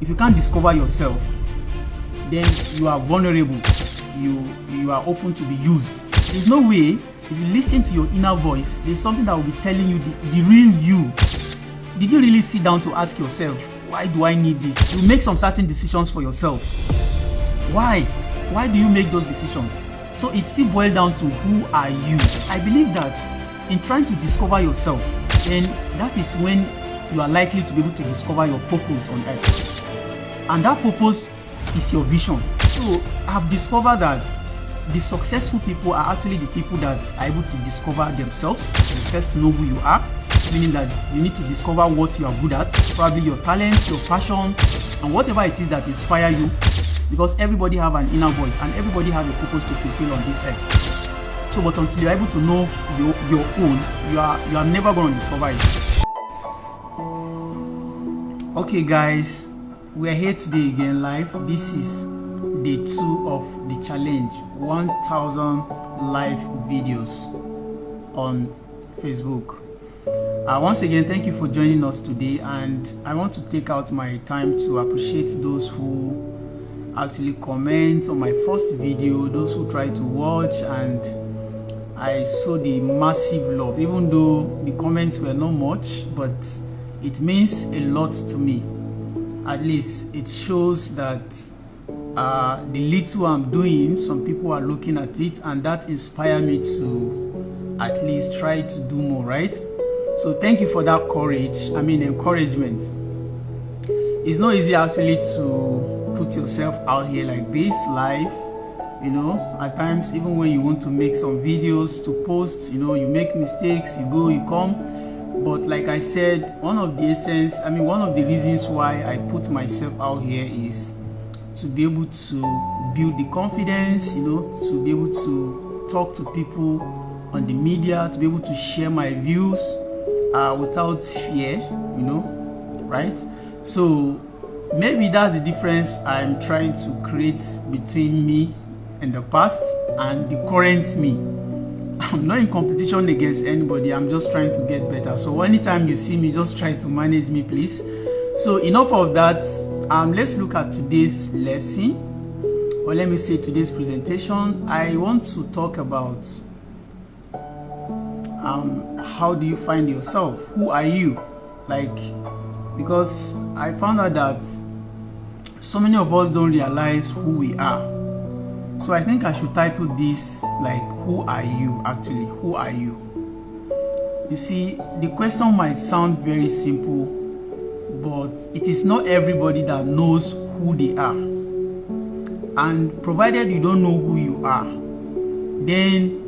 if you can't discover yourself, then you are vulnerable. You are open to be used. There's no way, if you listen to your inner voice, there's something that will be telling you the real you. Did you really sit down to ask yourself, why do I need this? You make some certain decisions for yourself. Why? Why do you make those decisions? So it still boils down to who are you. I believe that in trying to discover yourself, then that is when you are likely to be able to discover your purpose on earth. And that purpose is your vision. So I've discovered that the successful people are actually the people that are able to discover themselves. You first know who you are, meaning that you need to discover what you are good at, probably your talents, your passion, and whatever it is that inspire you, because everybody have an inner voice and everybody have a purpose to fulfill on this earth. So but until you're able to know your own, you are never going to discover it. Okay guys, we're here today again live. This is day 2 of the challenge, 1000 live videos on Facebook. Once again, thank you for joining us today, and I want to take out my time to appreciate those who actually comment on my first video, those who try to watch, and I saw the massive love. Even though the comments were not much, but it means a lot to me. At least it shows that the little I'm doing, some people are looking at it, and that inspired me to at least try to do more, right? So thank you for that encouragement. It's not easy actually to put yourself out here like this live. You know, at times, even when you want to make some videos to post, you know, you make mistakes, you go, you come. But like I said, one of the reasons why I put myself out here is to be able to build the confidence, you know, to be able to talk to people on the media, to be able to share my views without fear, you know, right? So maybe that's the difference I'm trying to create between me and the past and the current me. I'm not in competition against anybody. I'm just trying to get better. So anytime you see me, just try to manage me, please. So enough of that. Let's look at today's lesson, or let me say today's presentation. I want to talk about how do you find yourself? Who are you? Because I found out that so many of us don't realize who we are. So I think I should title this like, who are you actually? Who are you? You see, the question might sound very simple, but it is not everybody that knows who they are. And provided you don't know who you are, then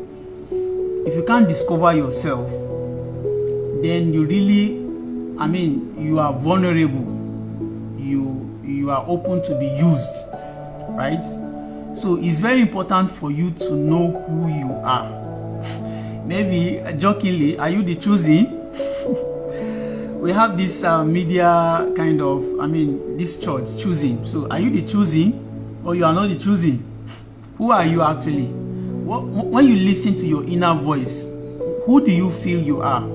if you can't discover yourself, then you really, you are vulnerable. You are open to be used, right? So it's very important for you to know who you are. Maybe jokingly, are you the chosen? We have this media kind of, this church, choosing. So are you the chosen, or you are not the chosen? Who are you actually? When you listen to your inner voice, who do you feel you are?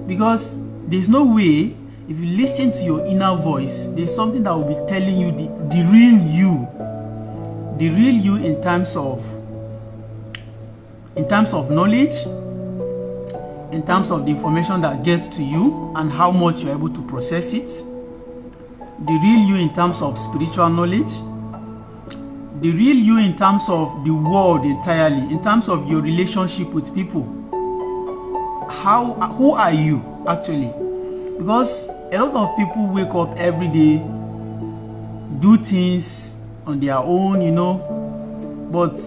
Because there's no way, if you listen to your inner voice, there's something that will be telling you the real you. The real you in terms of knowledge, in terms of the information that gets to you and how much you're able to process it. The real you in terms of spiritual knowledge. The real you in terms of the world entirely, in terms of your relationship with people. Who are you actually? Because a lot of people wake up every day, do things on their own, you know, but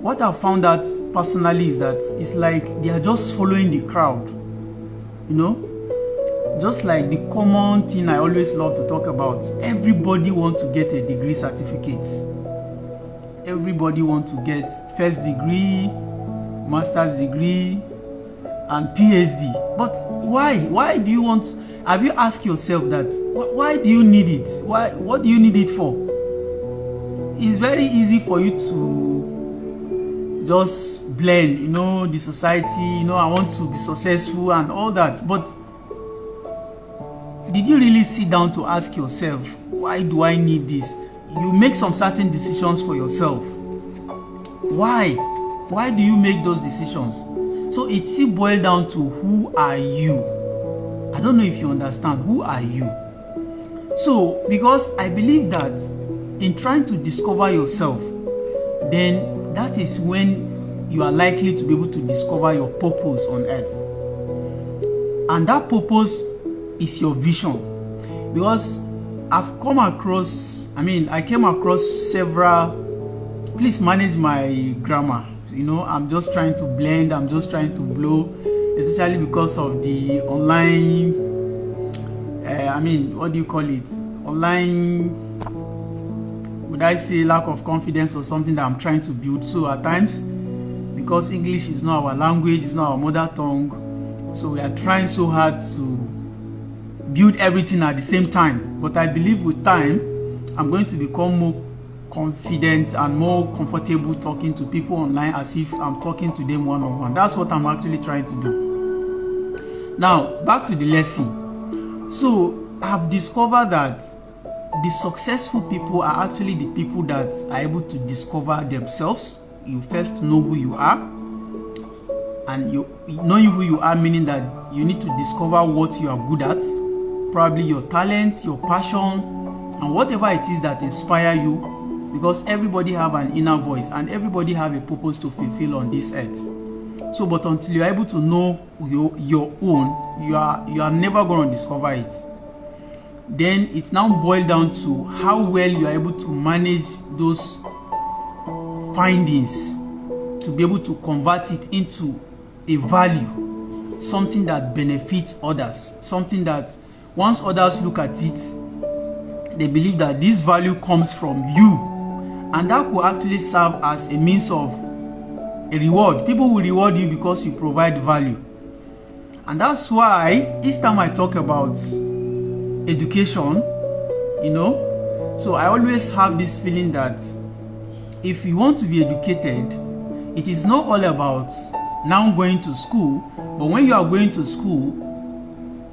what I found out personally is that it's like they are just following the crowd, you know, just like the common thing I always love to talk about. Everybody wants to get a degree certificate. Everybody wants to get first degree, master's degree, and PhD. But why do you want? Have you asked yourself that? Why do you need it? What do you need it for? It's very easy for you to just blend, you know, the society, you know, I want to be successful and all that. But did you really sit down to ask yourself, why do I need this? You make some certain decisions for yourself. Why? Why do you make those decisions? So it still boils down to, who are you? I don't know if you understand. Who are you? So, because I believe that in trying to discover yourself, then that is when you are likely to be able to discover your purpose on earth. And that purpose is your vision. Because I came across several, please manage my grammar. You know, I'm just trying to blend, I'm just trying to blow, especially because of the online, what do you call it? Online, would I say lack of confidence or something that I'm trying to build. So at times, because English is not our language, it's not our mother tongue, so we are trying so hard to build everything at the same time. But I believe with time, I'm going to become more confident and more comfortable talking to people online as if I'm talking to them one-on-one. That's what I'm actually trying to do. Now, back to the lesson. So, I've discovered that the successful people are actually the people that are able to discover themselves. You first know who you are, and knowing who you are, meaning that you need to discover what you are good at, probably your talents, your passion, and whatever it is that inspire you, because everybody have an inner voice and everybody have a purpose to fulfill on this earth. So, but until you're able to know your own, you are never going to discover it. Then it's now boiled down to how well you are able to manage those findings to be able to convert it into a value, something that benefits others, something that once others look at it, they believe that this value comes from you, and that will actually serve as a means of a reward. People will reward you because you provide value. And that's why each time I talk about education, so I always have this feeling that if you want to be educated, it is not all about now going to school, but when you are going to school,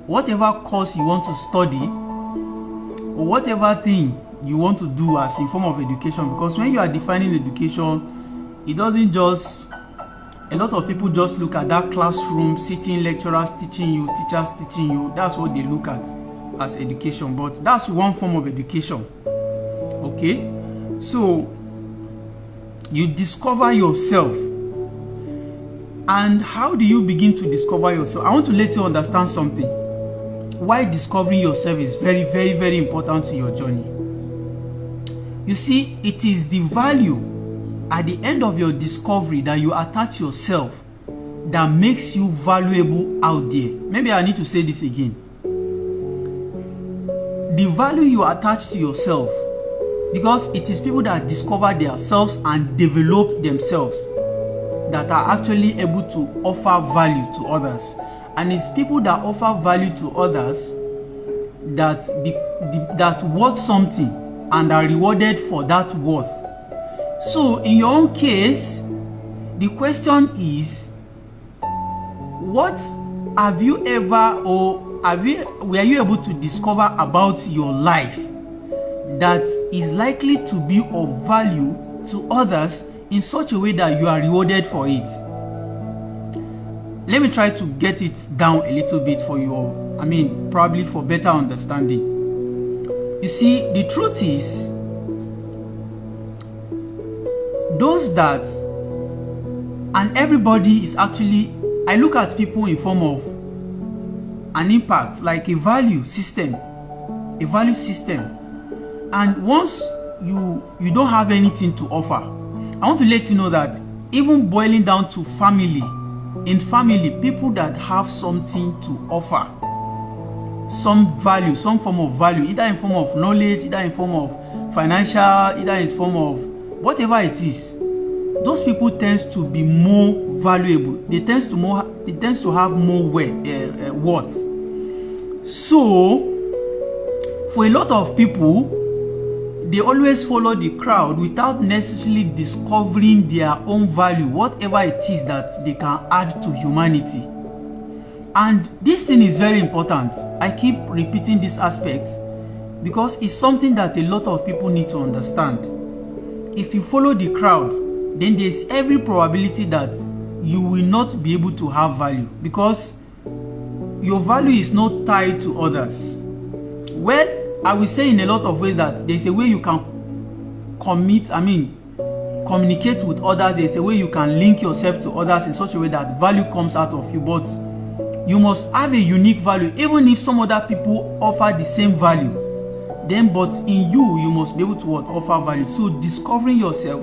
whatever course you want to study or whatever thing you want to do as in form of education, because when you are defining education, it doesn't just, a lot of people just look at that classroom, sitting, lecturers teaching you, teachers teaching you. That's what they look at as education, but that's one form of education. Okay, so you discover yourself. And how do you begin to discover yourself? I want to let you understand something. Why discovering yourself is very, very, very important to your journey. You see, it is the value at the end of your discovery that you attach yourself that makes you valuable out there. Maybe I need to say this again. The value you attach to yourself, because it is people that discover themselves and develop themselves that are actually able to offer value to others. And it's people that offer value to others that worth something and are rewarded for that worth. So in your own case, the question is, what have you ever, or were you able to discover about your life that is likely to be of value to others in such a way that you are rewarded for it? Let me try to get it down a little bit for you, probably for better understanding. You see, the truth is, those that, and everybody is actually, I look at people in form of an impact, like a value system. And once you don't have anything to offer, I want to let you know that even boiling down to family, in family, people that have something to offer, some value, some form of value, either in form of knowledge, either in form of financial, either in form of whatever it is, those people tend to be more valuable. They tend to have more worth. So, for a lot of people, they always follow the crowd without necessarily discovering their own value, whatever it is that they can add to humanity. And this thing is very important. I keep repeating this aspect because it's something that a lot of people need to understand. If you follow the crowd, then there's every probability that you will not be able to have value, because your value is not tied to others. Well, I will say in a lot of ways that there's a way you can communicate with others. There's a way you can link yourself to others in such a way that value comes out of you, but you must have a unique value. Even if some other people offer the same value, then but in you must be able to offer value. So discovering yourself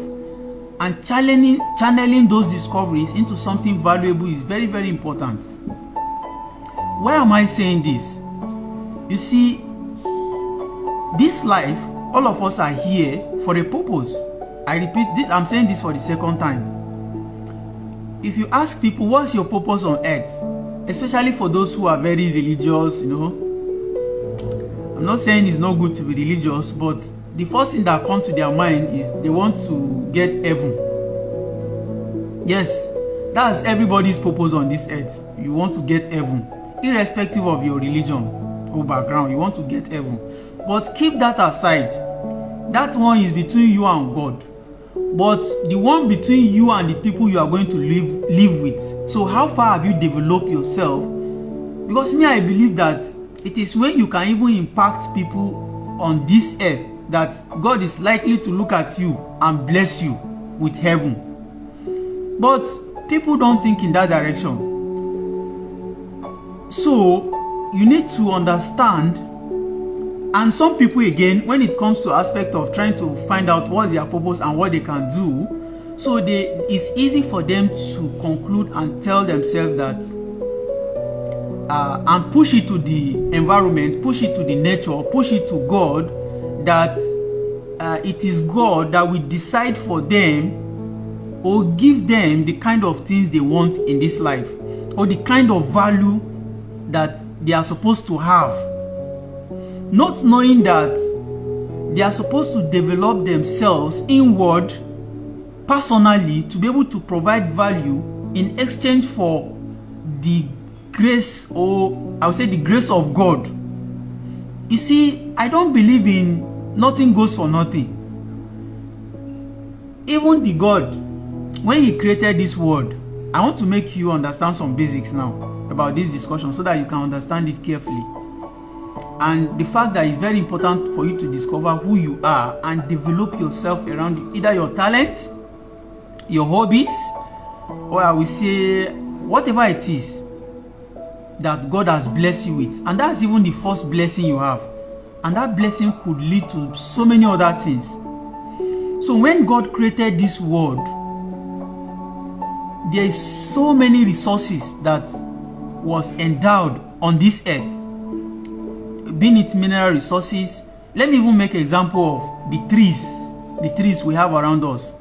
and channeling those discoveries into something valuable is very, very important. Why am I saying this? You see, this life, all of us are here for a purpose. I repeat this, I'm saying this for the second time. If you ask people, what's your purpose on earth? Especially for those who are very religious, I'm not saying it's not good to be religious, but the first thing that comes to their mind is they want to get heaven. Yes, that's everybody's purpose on this earth. You want to get heaven, irrespective of your religion or background. You want to get heaven. But keep that aside. That one is between you and God. But the one between you and the people you are going to live with. So how far have you developed yourself? Because me, I believe that it is when you can even impact people on this earth that God is likely to look at you and bless you with heaven. But people don't think in that direction. So you need to understand. And some people, again, when it comes to aspect of trying to find out what's their purpose and what they can do, so it's easy for them to conclude and tell themselves that and push it to the environment, push it to the nature, push it to God, that it is God that will decide for them or give them the kind of things they want in this life, or the kind of value that they are supposed to have. Not knowing that they are supposed to develop themselves inward, personally, to be able to provide value in exchange for the grace, or I would say the grace of God. You see, I don't believe in nothing goes for nothing. Even the God, when he created this world, I want to make you understand some basics now about this discussion so that you can understand it carefully. And the fact that it's very important for you to discover who you are and develop yourself around either your talent, your hobbies, or I will say whatever it is that God has blessed you with. And that's even the first blessing you have. And that blessing could lead to so many other things. So when God created this world, there is so many resources that was endowed on this earth. Being it mineral resources. Let me even make an example of the trees we have around us.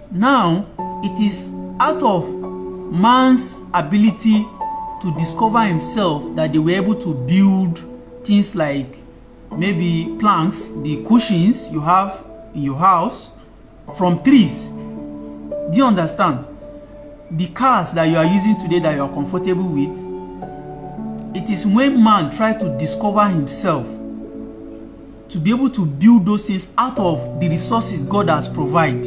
Now, it is out of man's ability to discover himself that they were able to build things like maybe planks, the cushions you have in your house, from trees. Do you understand? The cars that you are using today that you are comfortable with, it is when man tried to discover himself to be able to build those things out of the resources God has provided.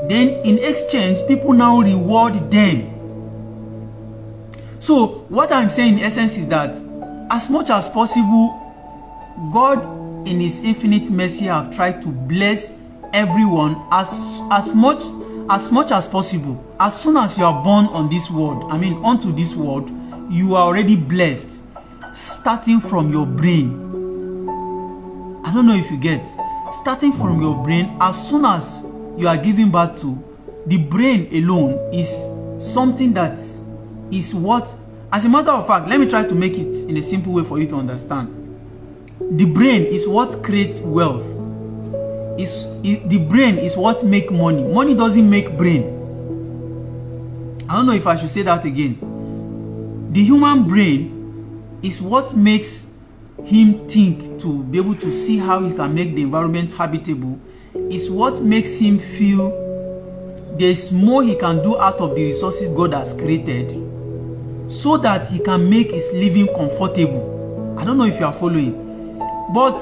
Then in exchange, people now reward them. So what I'm saying in essence is that as much as possible, God in his infinite mercy have tried to bless everyone as much as possible. As soon as you are born on this world, onto this world, you are already blessed, starting from your brain. I don't know if you get. Starting from your brain, as soon as you are giving birth to, the brain alone is something that is what, as a matter of fact, let me try to make it in a simple way for you to understand. The brain is what creates wealth. The brain is what makes money. Money doesn't make brain. I don't know if I should say that again. The human brain is what makes him think, to be able to see how he can make the environment habitable. Is what makes him feel there's more he can do out of the resources God has created. so that he can make his living comfortable. I don't know if you are following. But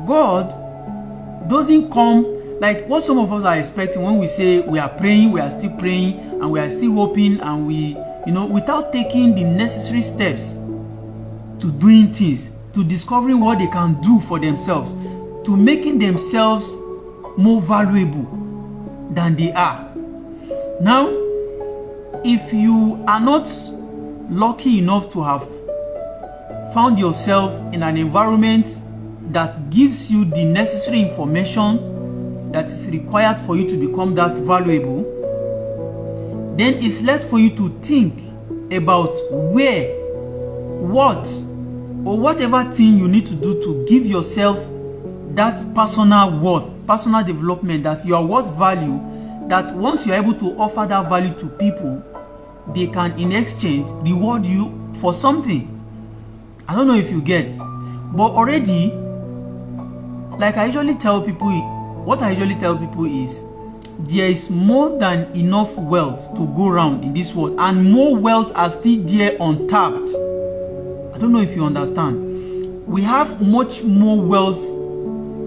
God doesn't come like what some of us are expecting when we say we are praying, we are still praying, and we are still hoping, and we, without taking the necessary steps to doing things, to discovering what they can do for themselves, to making themselves more valuable than they are. Now, if you are not lucky enough to have found yourself in an environment that gives you the necessary information that is required for you to become that valuable, then it's left for you to think about where, what, or whatever thing you need to do to give yourself that personal worth, personal development, that you are worth value, that once you're able to offer that value to people, they can in exchange reward you for something. I don't know if you get, but already, like I usually tell people, what I usually tell people is there is more than enough wealth to go around in this world, and more wealth are still there untapped. I don't know if you understand. We have much more wealth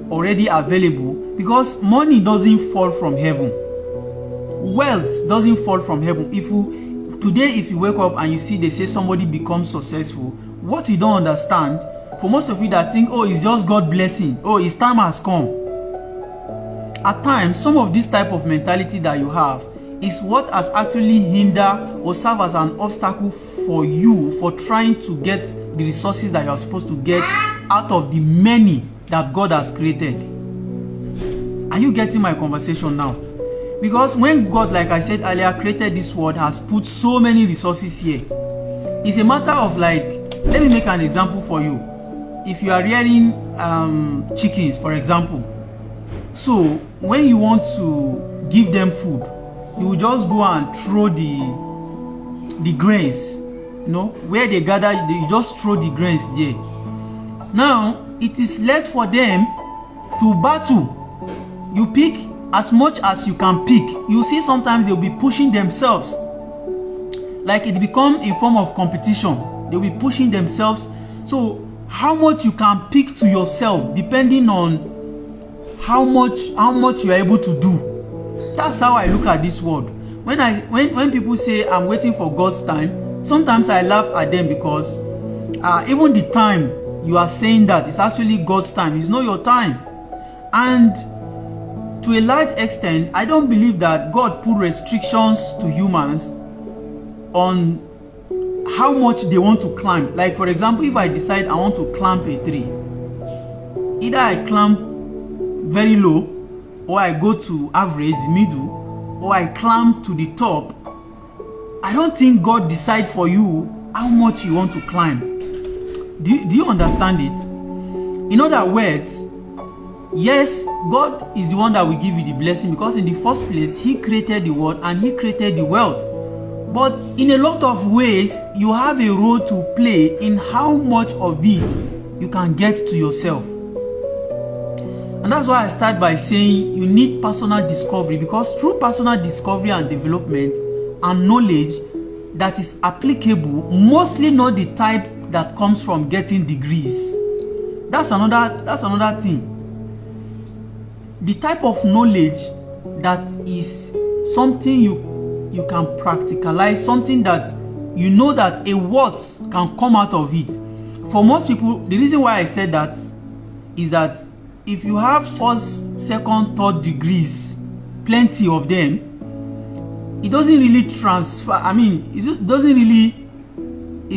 already available because money doesn't fall from heaven. Wealth doesn't fall from heaven. If you wake up and you see they say somebody becomes successful, what you don't understand, for most of you that think, oh, it's just God blessing, oh, his time has come. At times, some of this type of mentality that you have is what has actually hindered or served as an obstacle for you for trying to get the resources that you are supposed to get out of the many that God has created. Are you getting my conversation now? Because when God, like I said earlier, created this world, has put so many resources here, it's a matter of like, let me make an example for you. If you are rearing chickens, for example, so when you want to give them food, you will just go and throw the grains, where they gather, you just throw the grains there. Now, it is left for them to battle. You pick as much as you can pick. You see sometimes they'll be pushing themselves. Like it become a form of competition. They'll be pushing themselves. So how much you can pick to yourself depending on how much you are able to do. That's how I look at this world. When people say I'm waiting for God's time, sometimes I laugh at them because even the time you are saying that it's actually God's time. It's not your time. And to a large extent, I don't believe that God put restrictions to humans on how much they want to climb. Like for example, if I decide I want to climb a tree, either I climb very low, or I go to average, the middle, or I climb to the top. I don't think God decide for you how much you want to climb. Do you understand it? In other words, yes, God is the one that will give you the blessing because in the first place, He created the world and He created the wealth. But in a lot of ways, you have a role to play in how much of it you can get to yourself. And that's why I start by saying you need personal discovery, because through personal discovery and development and knowledge that is applicable, mostly not the type that comes from getting degrees. That's another thing. The type of knowledge that is something you can practicalize, something that you know that a word can come out of it. For most people, the reason why I said that is that if you have first, second, third degrees, plenty of them, it doesn't really transfer. I mean, it's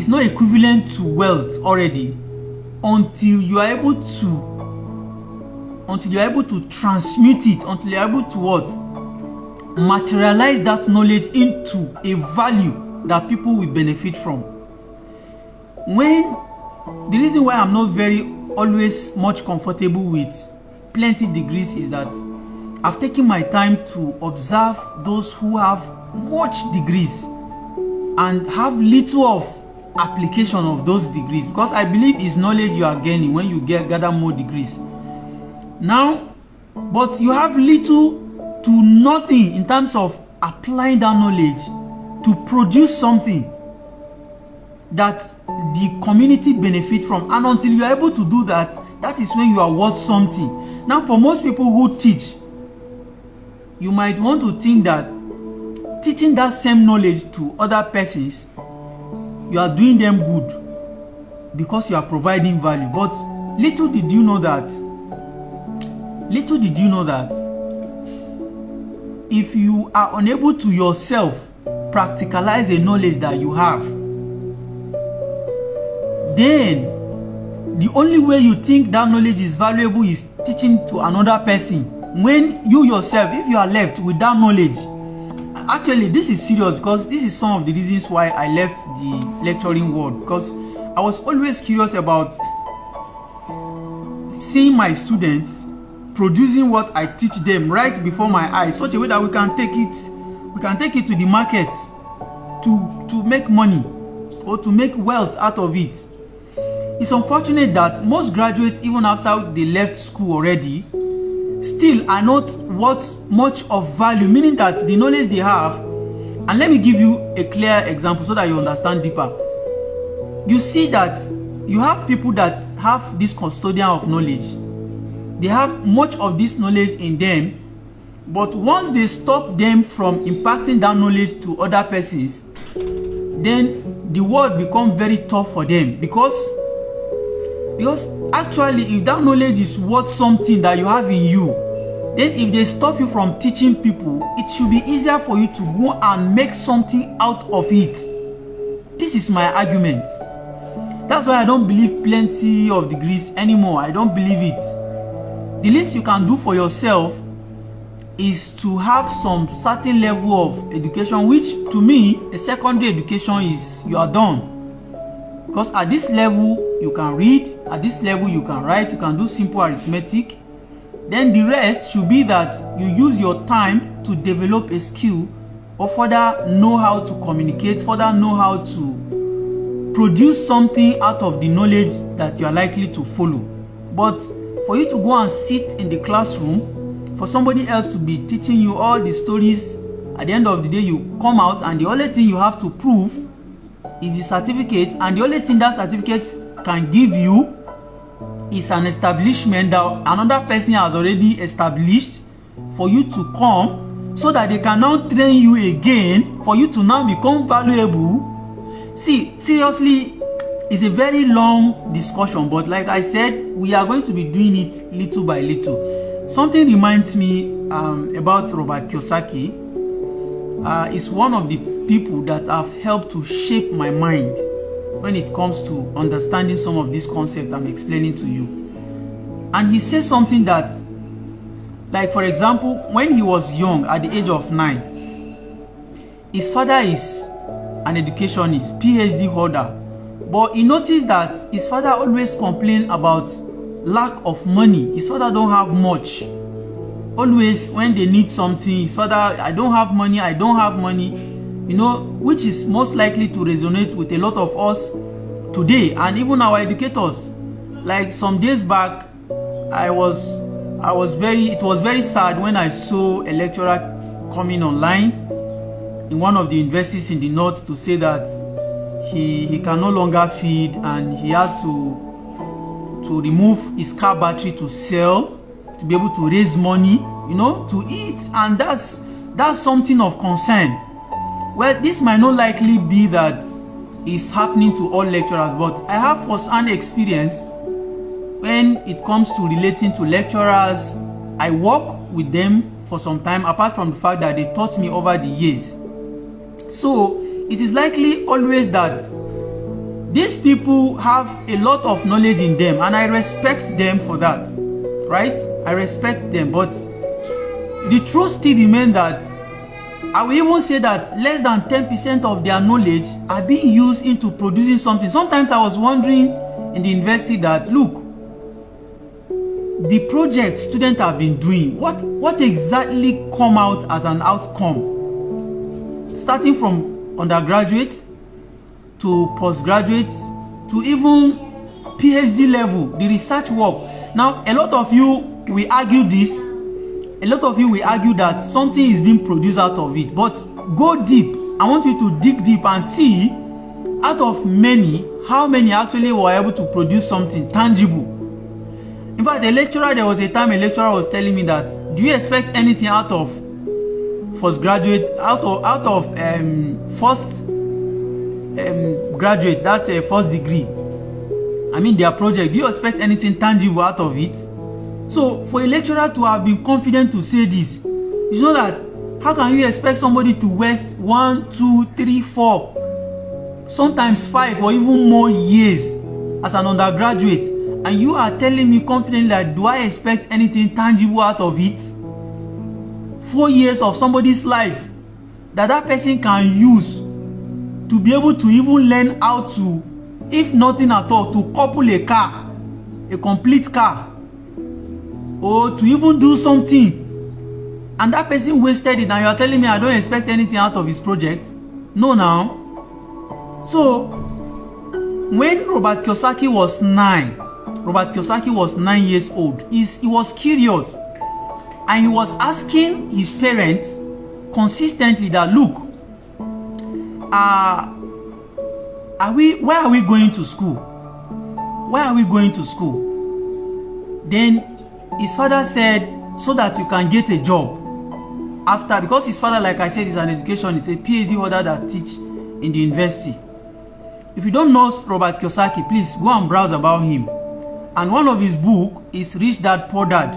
not equivalent to wealth already until you are able to transmute it, until you're able to what? Materialize that knowledge into a value that people will benefit from. The reason why I'm not always much comfortable with plenty degrees is that I've taken my time to observe those who have much degrees and have little of application of those degrees, because I believe it's knowledge you are gaining when you gather more degrees. Now, but you have little to nothing in terms of applying that knowledge to produce something. that the community benefit from. And until you are able to do that, that is when you are worth something. Now, for most people who teach, you might want to think that teaching that same knowledge to other persons, you are doing them good because you are providing value. But little did you know that if you are unable to yourself practicalize a knowledge that you have, then the only way you think that knowledge is valuable is teaching to another person. When you yourself, if you are left with that knowledge, actually this is serious, because this is some of the reasons why I left the lecturing world, because I was always curious about seeing my students producing what I teach them right before my eyes, such a way that we can take it to the market to make money or to make wealth out of it. It's unfortunate that most graduates, even after they left school already, still are not worth much of value, meaning that the knowledge they have, and let me give you a clear example so that you understand deeper. You see that you have people that have this custodian of knowledge. They have much of this knowledge in them, but once they stop them from impacting that knowledge to other persons, then the world becomes very tough for them, because actually, if that knowledge is worth something that you have in you, then if they stop you from teaching people, it should be easier for you to go and make something out of it. This is my argument. That's why I don't believe plenty of degrees anymore. I don't believe it. The least you can do for yourself is to have some certain level of education, which to me, a secondary education is you are done. Because at this level, you can read, at this level, you can write, you can do simple arithmetic. Then the rest should be that you use your time to develop a skill, or further know how to communicate, further know how to produce something out of the knowledge that you are likely to follow. But for you to go and sit in the classroom, for somebody else to be teaching you all the stories, at the end of the day, you come out and the only thing you have to prove is the certificate, and the only thing that certificate can give you is an establishment that another person has already established for you to come, so that they can now train you again for you to now become valuable. See, seriously, it's a very long discussion, but like I said, we are going to be doing it little by little. Something reminds me about Robert Kiyosaki. Is one of the people that have helped to shape my mind when it comes to understanding some of these concepts I'm explaining to you. And he says something that, like for example, when he was young, at the age of 9, his father is an educationist, PhD holder, but he noticed that his father always complained about lack of money. His father don't have much. Always when they need something, his father, I don't have money, you know, which is most likely to resonate with a lot of us today, and even our educators. Like some days back, it was very sad when I saw a lecturer coming online in one of the universities in the north to say that he can no longer feed, and he had to remove his car battery to sell, to be able to raise money, you know, to eat. And that's something of concern. Well, this might not likely be that is happening to all lecturers, but I have first-hand experience when it comes to relating to lecturers. I work with them for some time, apart from the fact that they taught me over the years. So it is likely always that these people have a lot of knowledge in them, and I respect them for that, right? I respect them, but the truth still remains that I will even say that less than 10% of their knowledge are being used into producing something. Sometimes I was wondering in the university that, look, the projects students have been doing, what exactly come out as an outcome? Starting from undergraduate to postgraduate to even PhD level, the research work. Now, a lot of you will argue this. A lot of you will argue that something is being produced out of it. But go deep. I want you to dig deep and see out of many, how many actually were able to produce something tangible? In fact, the lecturer, there was a time a lecturer was telling me that, do you expect anything out of postgraduate, out of first graduate, that first degree? I mean their project, do you expect anything tangible out of it? So for a lecturer to have been confident to say this, you know that how can you expect somebody to waste 1, 2, 3, 4, sometimes 5 or even more years as an undergraduate, and you are telling me confidently that do I expect anything tangible out of it? 4 years of somebody's life that person can use to be able to even learn how to, if nothing at all, to couple a car, a complete car, or to even do something, and that person wasted it, and you are telling me I don't expect anything out of his project? No, now. So when Robert Kiyosaki was 9 years old, he was curious, and he was asking his parents consistently that, look, where are we going to school? Where are we going to school? Then his father said, so that you can get a job after, because his father, like I said, is an education, is a PhD holder that teach in the university. If you don't know Robert Kiyosaki, please go and browse about him. And one of his book is Rich Dad Poor Dad.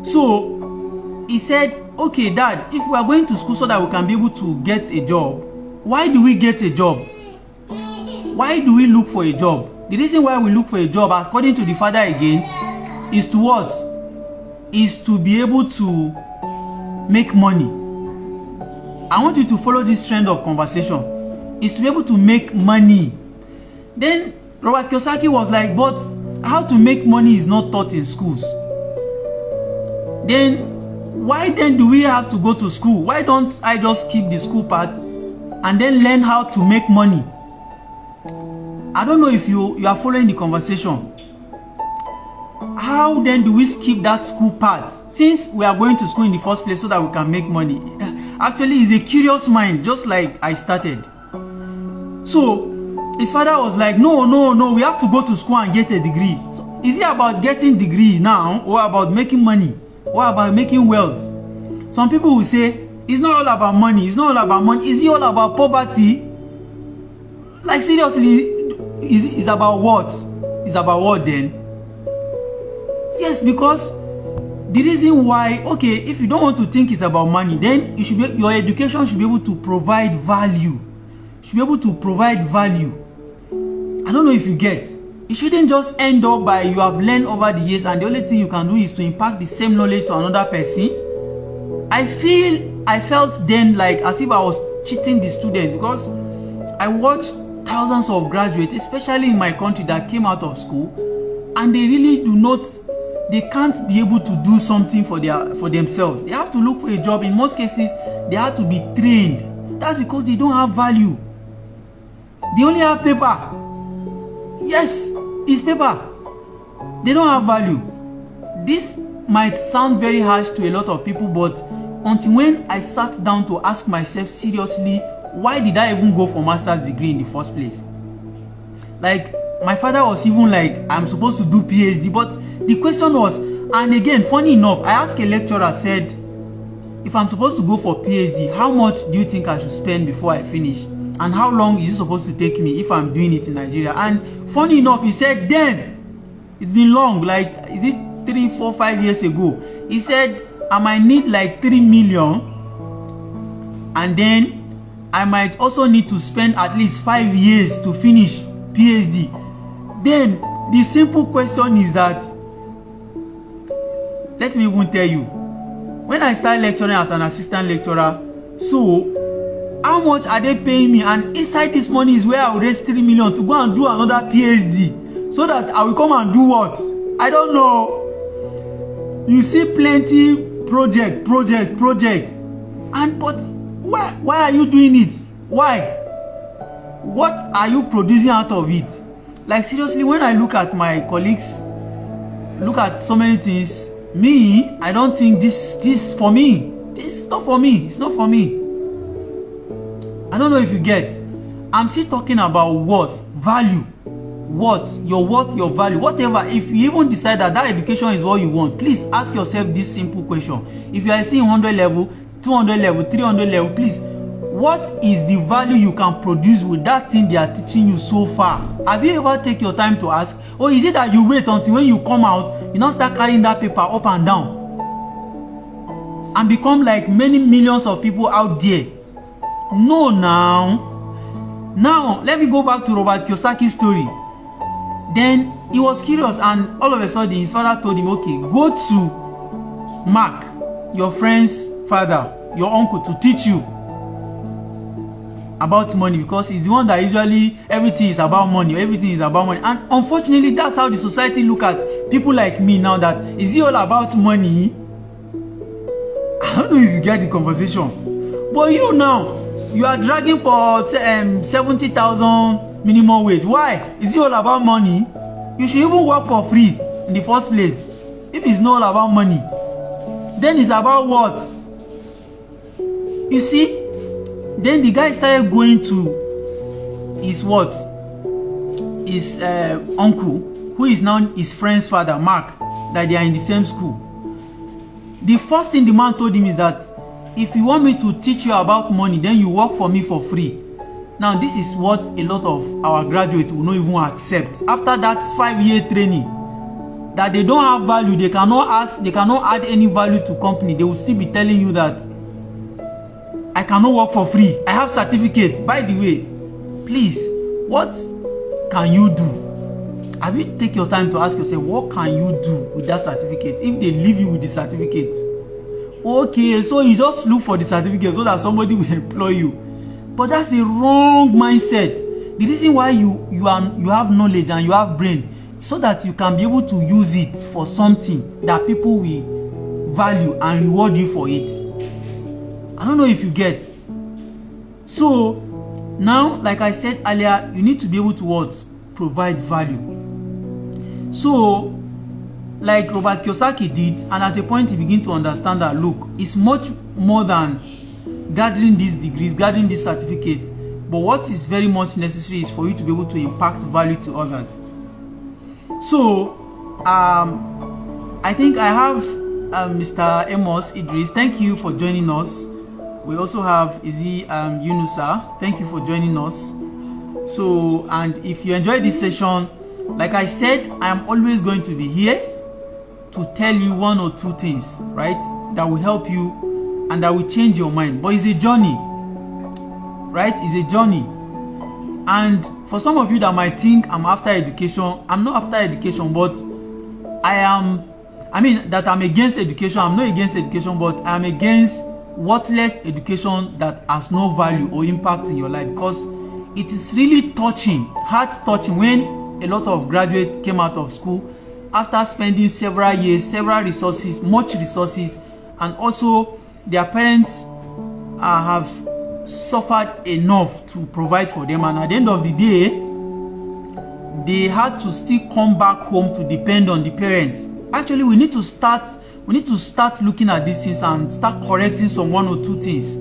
So he said, okay, Dad, if we are going to school so that we can be able to get a job, why do we get a job? Why do we look for a job? The reason why we look for a job, according to the father again, is to what? Is to be able to make money. I want you to follow this trend of conversation. Is to be able to make money. Then Robert Kiyosaki was like, but how to make money is not taught in schools. Then why then do we have to go to school? Why don't I just skip the school part and then learn how to make money? I don't know if you are following the conversation. How then do we skip that school part, since we are going to school in the first place so that we can make money? Actually, it's a curious mind, just like I started. So his father was like, no, we have to go to school and get a degree. So is it about getting degree now, or about making money, or about making wealth? Some people will say it's not all about money. It's not all about money. Is it all about poverty? Like seriously, is about what? It's about what then? Yes, because the reason why, okay, if you don't want to think it's about money, then you should be, your education should be able to provide value. Should be able to provide value. I don't know if you get. It shouldn't just end up by you have learned over the years and the only thing you can do is to impart the same knowledge to another person. I felt then like as if I was cheating the student, because I watched thousands of graduates, especially in my country, that came out of school and they really they can't be able to do something for themselves. They have to look for a job. In most cases, they have to be trained. That's because they don't have value. They only have paper. Yes, it's paper. They don't have value. This might sound very harsh to a lot of people, but until when I sat down to ask myself seriously, why did I even go for master's degree in the first place? Like, my father was even like, I'm supposed to do PhD, but the question was, and again, funny enough, I asked a lecturer, said, if I'm supposed to go for PhD, how much do you think I should spend before I finish? And how long is it supposed to take me if I'm doing it in Nigeria? And funny enough, he said, then, it's been long, like, is it 3, 4, 5 years ago? He said, I might need like 3 million, and then I might also need to spend at least 5 years to finish PhD. Then, the simple question is that, let me even tell you, when I started lecturing as an assistant lecturer, so how much are they paying me? And inside this money is where I will raise 3 million to go and do another PhD, so that I will come and do what? I don't know. You see plenty project, and but why are you doing it? Why? What are you producing out of it? Like seriously, when I look at my colleagues, look at so many things, me, I don't think this for me. This is not for me. It's not for me. I don't know if you get. I'm still talking about worth, value. Worth, your worth, your value, whatever. If you even decide that education is what you want, please ask yourself this simple question. If you are still 100 level, 200 level, 300 level, please, what is the value you can produce with that thing they are teaching you so far? Have you ever taken your time to ask? Or is it that you wait until when you come out, you now start carrying that paper up and down and become like many millions of people out there? No, now let me go back to Robert Kiyosaki's story. Then he was curious, and all of a sudden his father told him, okay, go to Mark, your friend's father, your uncle, to teach you about money, because he's the one that usually everything is about money. And unfortunately, that's how the society look at people like me now, that is it all about money? I don't know if you get the conversation. But you now, you are dragging for 70,000 minimum wage. Why? Is it all about money? You should even work for free in the first place. If it's not all about money, then it's about what? You see? Then the guy started going to his what? His uncle, who is now his friend's father, Mark, that they are in the same school. The first thing the man told him is that if you want me to teach you about money, then you work for me for free. Now, this is what a lot of our graduates will not even accept. After that 5-year training, that they don't have value, they cannot add any value to company. They will still be telling you that I cannot work for free. I have certificate. By the way, please, what can you do? Have you taken your time to ask yourself, what can you do with that certificate if they leave you with the certificate? Okay, so you just look for the certificate so that somebody will employ you. But that's a wrong mindset. The reason why you have knowledge and you have brain, so that you can be able to use it for something that people will value and reward you for it. I don't know if you get. So now, like I said earlier, you need to be able to what? Provide value. So, like Robert Kiyosaki did, and at a point he began to understand that, look, it's much more than gathering these degrees, gathering these certificates, but what is very much necessary is for you to be able to impact value to others. So, I think I have Mr. Amos Idris. Thank you for joining us. We also have Yunusa. Thank you for joining us. So, and if you enjoyed this session, like I said, I am always going to be here to tell you one or two things, right, that will help you and that will change your mind. But it's a journey, right? It's a journey. And for some of you that might think I'm after education, I'm not after education, but that I'm against education. I'm not against education, but I'm against worthless education that has no value or impact in your life, because it is really touching, heart touching, when a lot of graduates came out of school after spending several years, several resources, much resources, and also their parents have suffered enough to provide for them, and at the end of the day, they had to still come back home to depend on the parents. Actually, we need to start looking at these things and start correcting some one or two things.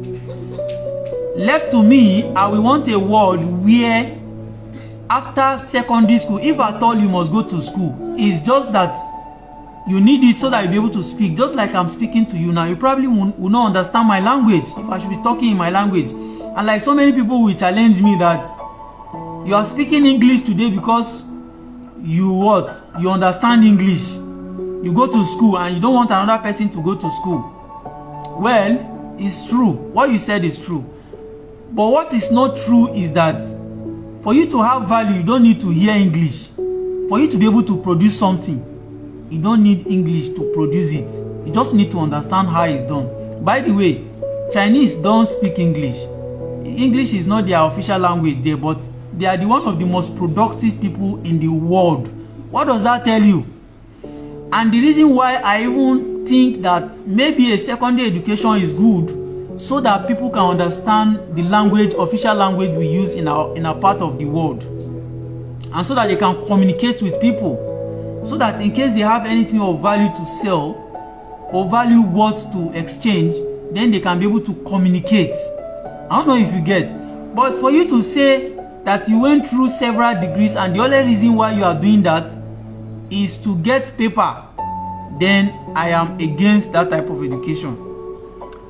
Left to me, I will want a world where after secondary school, if at all you must go to school, it's just that you need it so that you'll be able to speak. Just like I'm speaking to you now, you probably will not understand my language if I should be talking in my language. And like so many people will challenge me that you are speaking English today because you understand English. You go to school and you don't want another person to go to school. Well, it's true. What you said is true. But what is not true is that for you to have value, you don't need to hear English. For you to be able to produce something, you don't need English to produce it. You just need to understand how it's done. By the way, Chinese don't speak English. English is not their official language there, but they are one of the most productive people in the world. What does that tell you? And the reason why I even think that maybe a secondary education is good, so that people can understand the language, official language we use in our part of the world, and so that they can communicate with people, so that in case they have anything of value to sell or value worth to exchange, then they can be able to communicate. I don't know if you get, but for you to say that you went through several degrees and the only reason why you are doing that is to get paper, then I am against that type of education.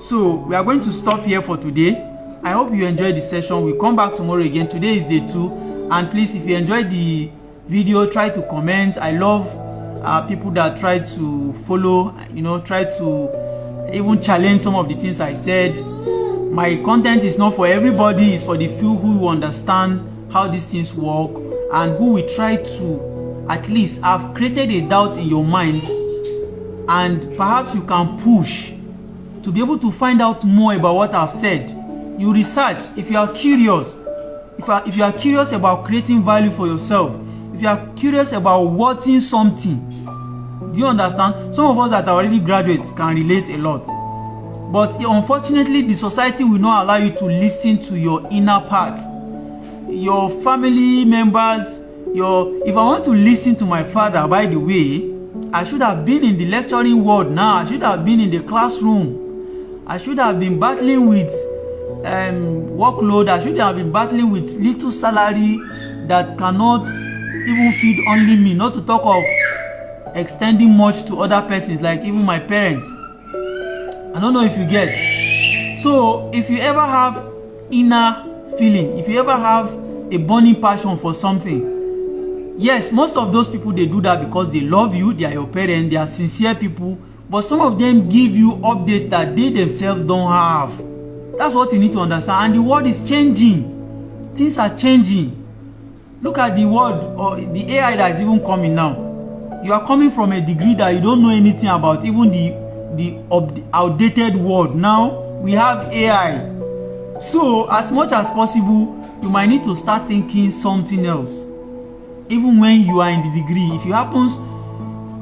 So we are going to stop here for today. I hope you enjoyed the session. We'll come back tomorrow again. Today is day 2, and please, if you enjoyed the video, try to comment. I love people that try to follow, try to even challenge some of the things I said. My content is not for everybody, it's for the few who understand how these things work and who will try to at least have created a doubt in your mind, and perhaps you can push to be able to find out more about what I've said. You research. If you are curious, if you are curious about creating value for yourself, if you are curious about wanting something, do you understand? Some of us that are already graduates can relate a lot. But unfortunately, the society will not allow you to listen to your inner part. Your family members, if I want to listen to my father, by the way, I should have been in the lecturing world now. I should have been in the classroom. I should have been battling with workload. I should have been battling with little salary that cannot even feed only me, not to talk of extending much to other persons, like even my parents. I don't know if you get. So if you ever have inner feeling, if you ever have a burning passion for something, yes, most of those people, they do that because they love you, they are your parents, they are sincere people, but some of them give you updates that they themselves don't have. That's what you need to understand. And the world is changing. Things are changing. Look at the world, or the AI that is even coming now. You are coming from a degree that you don't know anything about, even the outdated world. Now we have AI. So as much as possible, you might need to start thinking something else. Even when you are in the degree, if you happens,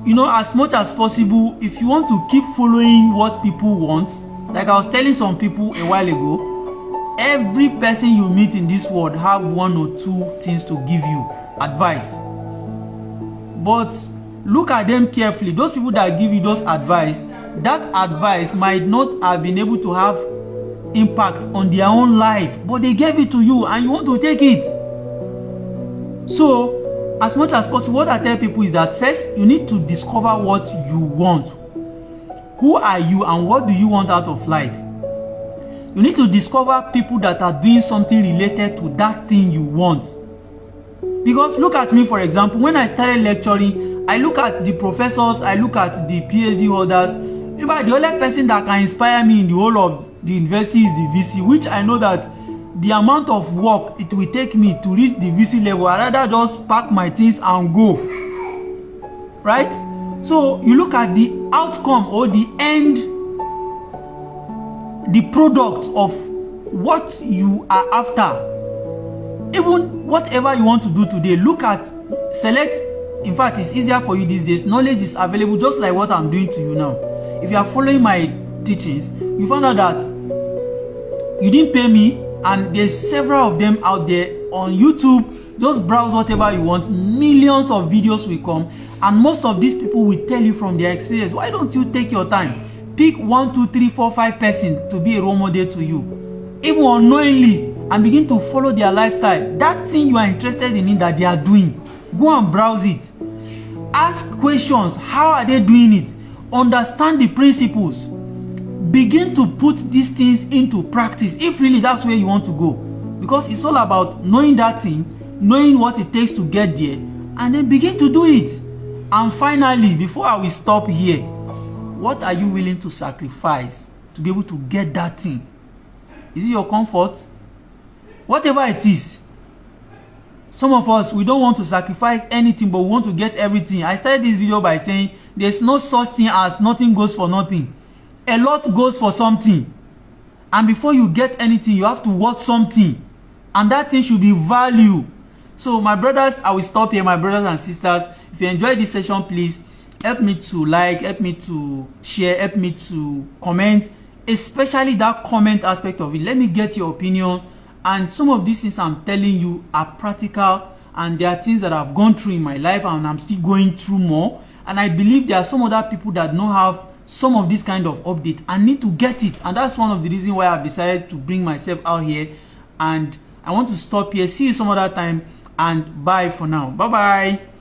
as much as possible, if you want to keep following what people want, like I was telling some people a while ago, every person you meet in this world have 1 or 2 things to give you advice. But look at them carefully. Those people that give you those advice, that advice might not have been able to have impact on their own life, but they gave it to you and you want to take it. So as much as possible, what I tell people is that first you need to discover what you want. Who are you and what do you want out of life? You need to discover people that are doing something related to that thing you want. Because look at me, for example, when I started lecturing, I look at the professors, I look at the PhD holders. In fact, the only person that can inspire me in the whole of the university is the VC, which I know that the amount of work it will take me to reach the VC level, I rather just pack my things and go. Right? So you look at the outcome or the end, the product of what you are after. Even whatever you want to do today, select. In fact, it's easier for you these days. Knowledge is available, just like what I'm doing to you now. If you are following my teachings, you found out that you didn't pay me, and there's several of them out there on YouTube. Just browse whatever you want. Millions of videos will come, and most of these people will tell you from their experience. Why don't you take your time? Pick 1, 2, 3, 4, 5 persons to be a role model to you, even unknowingly, and begin to follow their lifestyle. That thing you are interested in that they are doing, go and browse it. Ask questions. How are they doing it? Understand the principles. Begin to put these things into practice if really that's where you want to go. Because it's all about knowing that thing, knowing what it takes to get there, and then begin to do it. And finally, before I will stop here, what are you willing to sacrifice to be able to get that thing? Is it your comfort? Whatever it is. Some of us, we don't want to sacrifice anything, but we want to get everything. I started this video by saying there's no such thing as nothing goes for nothing. A lot goes for something. And before you get anything, you have to want something. And that thing should be value. So my brothers, I will stop here. My brothers and sisters, if you enjoyed this session, please help me to like, help me to share, help me to comment, especially that comment aspect of it. Let me get your opinion. And some of these things I'm telling you are practical, and there are things that I've gone through in my life and I'm still going through more. And I believe there are some other people that don't have some of this kind of update and need to get it. And that's one of the reasons why I've decided to bring myself out here and I want to stop here. See you some other time, and bye for now. Bye bye.